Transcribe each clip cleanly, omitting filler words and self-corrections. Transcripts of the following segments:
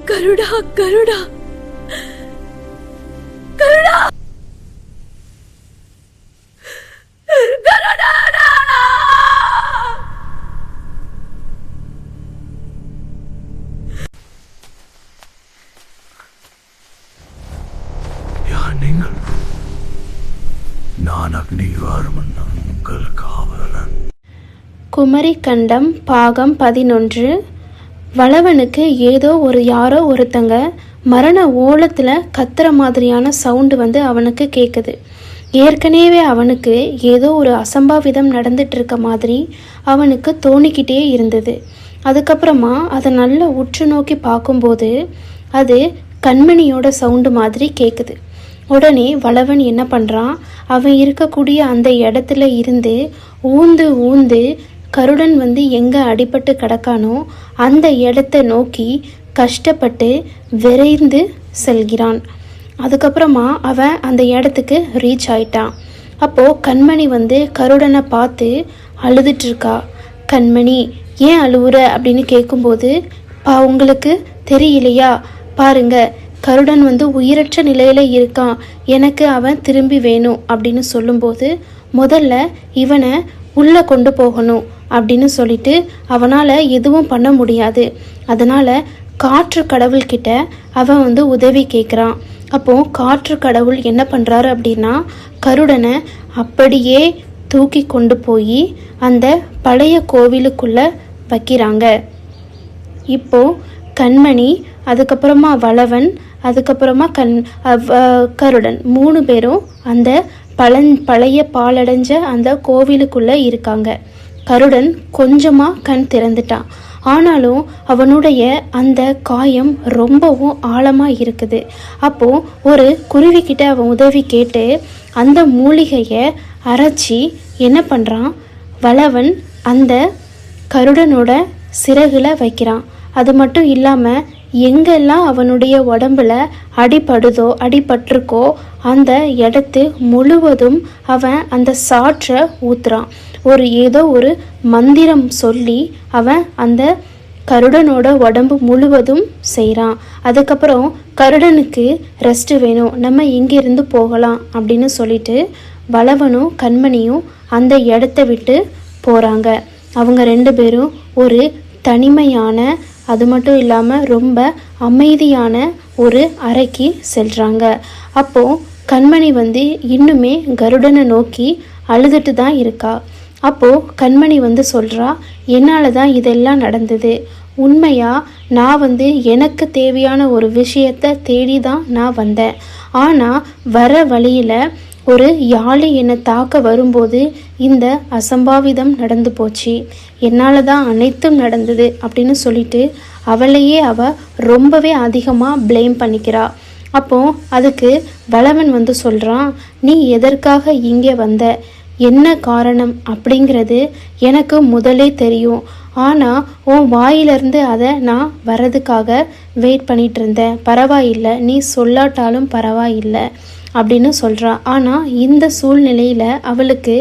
கருடா கருடா கருடா கருடா நீங்கள்? நான் அக்னிவர்மன், உங்கள் காவலன். குமரி கண்டம் பாகம் 11. வளவனுக்கு ஏதோ யாரோ ஒருத்தங்க மரண ஓலத்தில் கத்துற மாதிரியான சவுண்டு அவனுக்கு கேட்குது. ஏற்கனவே அவனுக்கு ஏதோ ஒரு அசம்பாவிதம் நடந்துட்டு இருக்க மாதிரி அவனுக்கு தோணிக்கிட்டே இருந்தது. அதுக்கப்புறமா அதை நல்லா உற்று நோக்கி பார்க்கும்போது அது கண்மணியோட சவுண்டு மாதிரி கேட்குது. உடனே வளவன் என்ன பண்ணுறான், அவன் இருக்கக்கூடிய அந்த இடத்துல இருந்து ஊந்து ஊந்து கருடன் எங்கே அடிபட்டு கிடக்கானோ அந்த இடத்த நோக்கி கஷ்டப்பட்டு விரைந்து செல்கிறான். அதுக்கப்புறமா அவன் அந்த இடத்துக்கு ரீச் ஆயிட்டான். அப்போது கண்மணி கருடனை பார்த்து அழுதுட்டுருக்கா. கண்மணி, ஏன் அழுவுற அப்படின்னு கேட்கும்போது, உங்களுக்கு தெரியலையா, பாருங்க, கருடன் உயிரற்ற நிலையில் இருக்கான், எனக்கு அவன் திரும்பி வேணும் அப்படின்னு சொல்லும்போது, முதல்ல இவனை உள்ளே கொண்டு போகணும் அப்படின்னு சொல்லிட்டு அவனால் எதுவும் பண்ண முடியாது. அதனால் காற்று கடவுள்கிட்ட அவன் உதவி கேட்குறான். அப்போது காற்று கடவுள் என்ன பண்ணுறாரு அப்படின்னா, கருடனை அப்படியே தூக்கி கொண்டு போய் அந்த பழைய கோவிலுக்குள்ளே வைக்கிறாங்க. இப்போது கண்மணி, அதுக்கப்புறமா வளவன், அதுக்கப்புறமா கருடன் 3 பேரும் அந்த பழைய பாலடைஞ்ச அந்த கோவிலுக்குள்ளே இருக்காங்க. கருடன் கொஞ்சமாக கண் திறந்துட்டான். ஆனாலும் அவனுடைய அந்த காயம் ரொம்பவும் ஆழமாக இருக்குது. அப்போது ஒரு குருவிக்கிட்ட அவன் உதவி கேட்டு அந்த மூலிகையை அரைச்சி என்ன பண்ணுறான், வளவன் அந்த கருடனோட சிறகுல வைக்கிறான். அது மட்டும் இல்லாமல் எங்கெல்லாம் அவனுடைய உடம்புல அடிபட்டிருக்கோ அந்த இடத்து முழுவதும் அவன் அந்த சாற்றை ஊத்துறான். ஏதோ ஒரு மந்திரம் சொல்லி அவன் அந்த கருடனோட உடம்பு முழுவதும் செய்கிறான். அதுக்கப்புறம் கருடனுக்கு ரெஸ்ட் வேணும், நம்ம இங்கிருந்து போகலாம் அப்படின்னு சொல்லிட்டு வளவனும் கண்மணியும் அந்த இடத்த விட்டு போகிறாங்க. அவங்க 2 பேரும் ஒரு தனிமையான, அது மட்டும் இல்லாமல் ரொம்ப அமைதியான ஒரு அறைக்கு செல்கிறாங்க. அப்போது கண்மணி இன்னுமே கருடனை நோக்கி அழுதுட்டு தான் இருக்கா. அப்போது கண்மணி சொல்கிறா, என்னால் தான் இதெல்லாம் நடந்தது. உண்மையாக நான் எனக்கு தேவையான ஒரு விஷயத்தை தேடி தான் நான் வந்தேன். ஆனால் வர வழியில் ஒரு யாழை என்னை தாக்க வரும்போது இந்த அசம்பாவிதம் நடந்து போச்சு, என்னால் தான் அனைத்தும் நடந்தது அப்படின்னு சொல்லிட்டு அவளையே ரொம்பவே அதிகமாக ப்ளேம் பண்ணிக்கிறா. அப்போது அதுக்கு வளவன் சொல்கிறான், நீ எதற்காக இங்கே வந்த, என்ன காரணம் அப்படிங்கிறது எனக்கு முதலே தெரியும். ஆனால் உன் வாயிலிருந்து அதை நான் வர்றதுக்காக வெயிட் பண்ணிகிட்டு இருந்தேன். பரவாயில்லை, நீ சொல்லாட்டாலும் பரவாயில்லை அப்படின்னு சொல்கிறான். ஆனால் இந்த சூழ்நிலையில் அவளுக்கு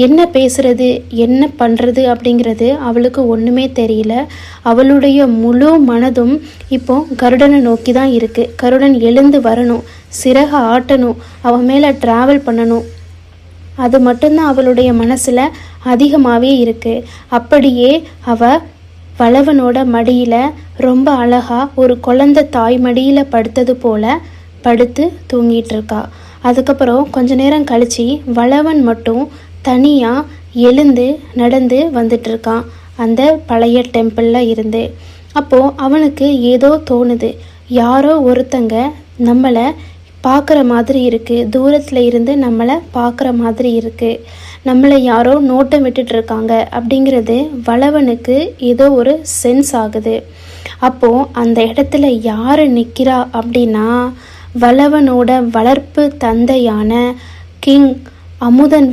என்ன பேசுறது, என்ன பண்ணுறது அப்படிங்கிறது அவளுக்கு ஒன்றுமே தெரியல. அவளுடைய முழு மனதும் இப்போ கருடனை நோக்கி தான் இருக்குது. கருடன் எழுந்து வரணும், சிறகை ஆட்டணும், அவன் மேலே ட்ராவல் பண்ணணும், அது மட்டும்தான் அவளுடைய மனசில் அதிகமாகவே இருக்குது. அப்படியே வளவனோட மடியில் ரொம்ப அழகாக ஒரு குழந்தை தாய் மடியில் படுத்தது போல் படுத்து தூங்கிட்டு இருக்கா. அதுக்கப்புறம் கொஞ்ச நேரம் கழித்து வளவன் மட்டும் தனியாக எழுந்து நடந்து வந்துட்டுருக்கான் அந்த பழைய டெம்பிளில் இருந்து. அப்போது அவனுக்கு ஏதோ தோணுது, யாரோ ஒருத்தங்க நம்மளை பார்க்குற மாதிரி இருக்குது, தூரத்தில் இருந்து நம்மளை பார்க்குற மாதிரி இருக்குது, நம்மளை யாரோ நோட்டம் விட்டுட்ருக்காங்க அப்படிங்கிறது வளவனுக்கு ஏதோ ஒரு சென்ஸ் ஆகுது. அப்போது அந்த இடத்துல யார் நிற்கிறா அப்படின்னா, வளவனோட வளர்ப்பு தந்தையான கிங் அமுதன்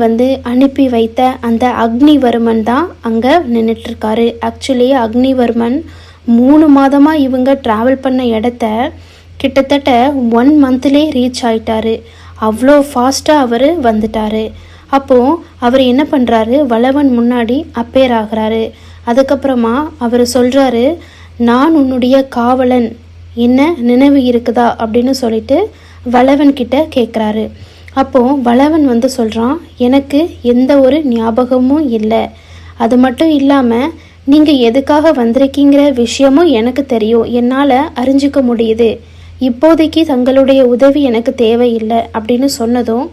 அனுப்பி வைத்த அந்த அக்னிவர்மன் தான் அங்கே நின்றுட்டுருக்காரு. ஆக்சுவலி அக்னிவர்மன் 3 மாதமாக இவங்க ட்ராவல் பண்ண இடத்த கிட்டத்தட்ட 1 மந்த்லேயே ரீச் ஆயிட்டாரு. அவ்வளோ ஃபாஸ்ட்டாக அவர் வந்துட்டார். அப்போது அவர் என்ன பண்ணுறாரு, வளவன் முன்னாடி அப்பேர் ஆகிறாரு. அதுக்கப்புறமா அவர் சொல்கிறாரு, நான் உன்னுடைய காவலன், என்ன நினைவு இருக்குதா அப்படின்னு சொல்லிட்டு வளவன் கிட்ட கேட்குறாரு. அப்போது வளவன் வந்து சொல்கிறான், எனக்கு எந்த ஒரு ஞாபகமும் இல்லை. அது மட்டும் இல்லாமல் நீங்கள் எதுக்காக வந்திருக்கீங்கிற விஷயமும் எனக்கு தெரியும், என்னால் அறிஞ்சிக்க முடியுது. இப்போதைக்கு தங்களுடைய உதவி எனக்கு தேவையில்லை அப்படின்னு சொன்னதும்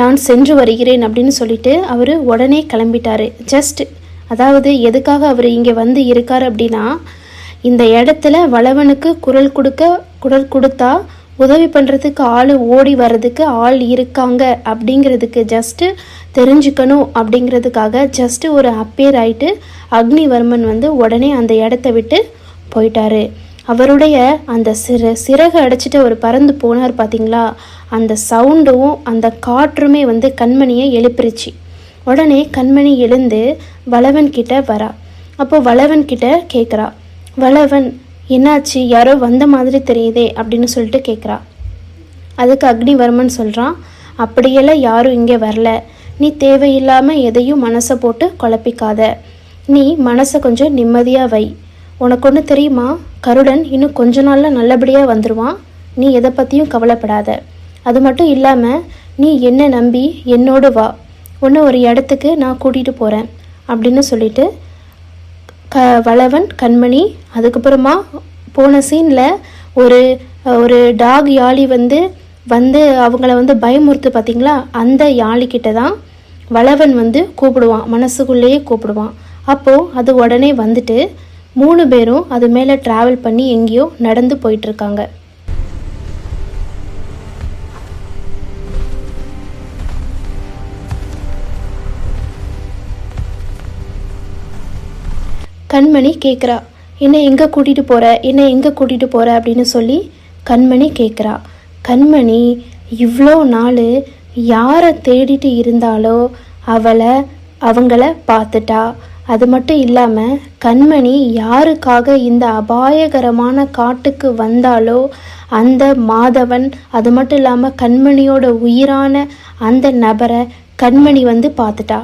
நான் சென்று வருகிறேன் அப்படின்னு சொல்லிட்டு அவர் உடனே கிளம்பிட்டாரு. அதாவது எதுக்காக அவர் இங்கே வந்து இருக்கார் அப்படின்னா, இந்த இடத்துல வளவனுக்கு குரல் கொடுத்தா உதவி பண்ணுறதுக்கு ஆள் ஓடி வர்றதுக்கு ஆள் இருக்காங்க அப்படிங்கிறதுக்கு தெரிஞ்சுக்கணும் அப்படிங்கிறதுக்காக ஒரு அப்பேர் ஆயிட்டு அக்னிவர்மன் வந்து உடனே அந்த இடத்த விட்டு போயிட்டாரு. அவருடைய அந்த சிறகு அடைச்சிட்டு அவர் பறந்து போனார் பார்த்தீங்களா, அந்த சவுண்டும் அந்த காற்றுமே வந்து கண்மணியை எழுப்பிருச்சு. உடனே கண்மணி எழுந்து வளவன் கிட்ட வரா. அப்போ வளவன் கிட்ட கேட்குறா, வளவன் என்னாச்சு, யாரோ வந்த மாதிரி தெரியுதே அப்படின்னு சொல்லிட்டு கேட்குறா. அதுக்கு அக்னிவர்மன் சொல்கிறான், அப்படியெல்லாம் யாரும் இங்கே வரல. நீ தேவையில்லாமல் எதையும் மனசை போட்டு குழப்பிக்காத. நீ மனசை கொஞ்சம் நிம்மதியாக வை. உனக்கு ஒன்று தெரியுமா, கருடன் இன்னும் கொஞ்ச நாளில் நல்லபடியாக வந்துடுவான். நீ எதை பற்றியும் கவலைப்படாத. அது மட்டும் இல்லாமல் நீ என்னை நம்பி என்னோடு வா, உன்னை ஒரு இடத்துக்கு நான் கூட்டிகிட்டு போகிறேன் அப்படின்னு சொல்லிட்டு வளவன் கண்மணி அதுக்கப்புறமா போன சீனில் ஒரு டாக் யாழி வந்து அவங்கள வந்து பயமுறுத்து பார்த்தீங்களா, அந்த யாழிக்கிட்ட தான் வளவன் வந்து கூப்பிடுவான், மனசுக்குள்ளேயே கூப்பிடுவான். அப்போது அது உடனே வந்துட்டு 3 பேரும் அது மேலே ட்ராவல் பண்ணி எங்கேயோ நடந்து போயிட்டுருக்காங்க. கண்மணி கேட்குறா, என்னை எங்கே கூட்டிகிட்டு போகிற அப்படின்னு சொல்லி கண்மணி கேட்குறா. கண்மணி இவ்வளோ நாள் யாரை தேடிட்டு இருந்தாலோ அவங்கள பார்த்துட்டா. அது மட்டும் இல்லாமல் கண்மணி யாருக்காக இந்த அபாயகரமான காட்டுக்கு வந்தாலோ அந்த மாதவன், அது மட்டும் இல்லாமல் கண்மணியோட உயிரான அந்த நபரை கண்மணி வந்து பார்த்துட்டா.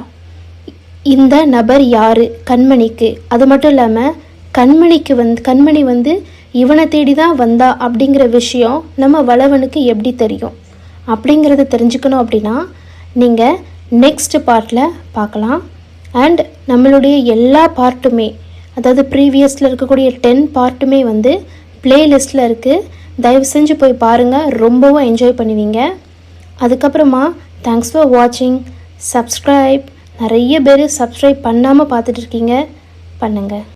இந்த நபர் யாரு கண்மணிக்கு, அது மட்டும் இல்லாமல் கண்மணி வந்து இவனை தேடி தான் வந்தா அப்படிங்கிற விஷயம் நம்ம வளவனுக்கு எப்படி தெரியும் அப்படிங்கிறத தெரிஞ்சுக்கணும் அப்படின்னா நீங்கள் நெக்ஸ்ட் பார்ட்டில் பார்க்கலாம். அண்ட் நம்மளுடைய எல்லா பார்ட்டுமே, அதாவது ப்ரீவியஸில் இருக்கக்கூடிய 10 பார்ட்டுமே வந்து பிளேலிஸ்ட்டில் இருக்குது. தயவு செஞ்சு போய் பாருங்கள், ரொம்பவும் என்ஜாய் பண்ணுவீங்க. அதுக்கப்புறமா தேங்க்ஸ் ஃபார் வாட்சிங். சப்ஸ்கிரைப், நிறைய பேர் சப்ஸ்கிரைப் பண்ணாமல் பார்த்துட்டு இருக்கீங்க, பண்ணுங்கள்.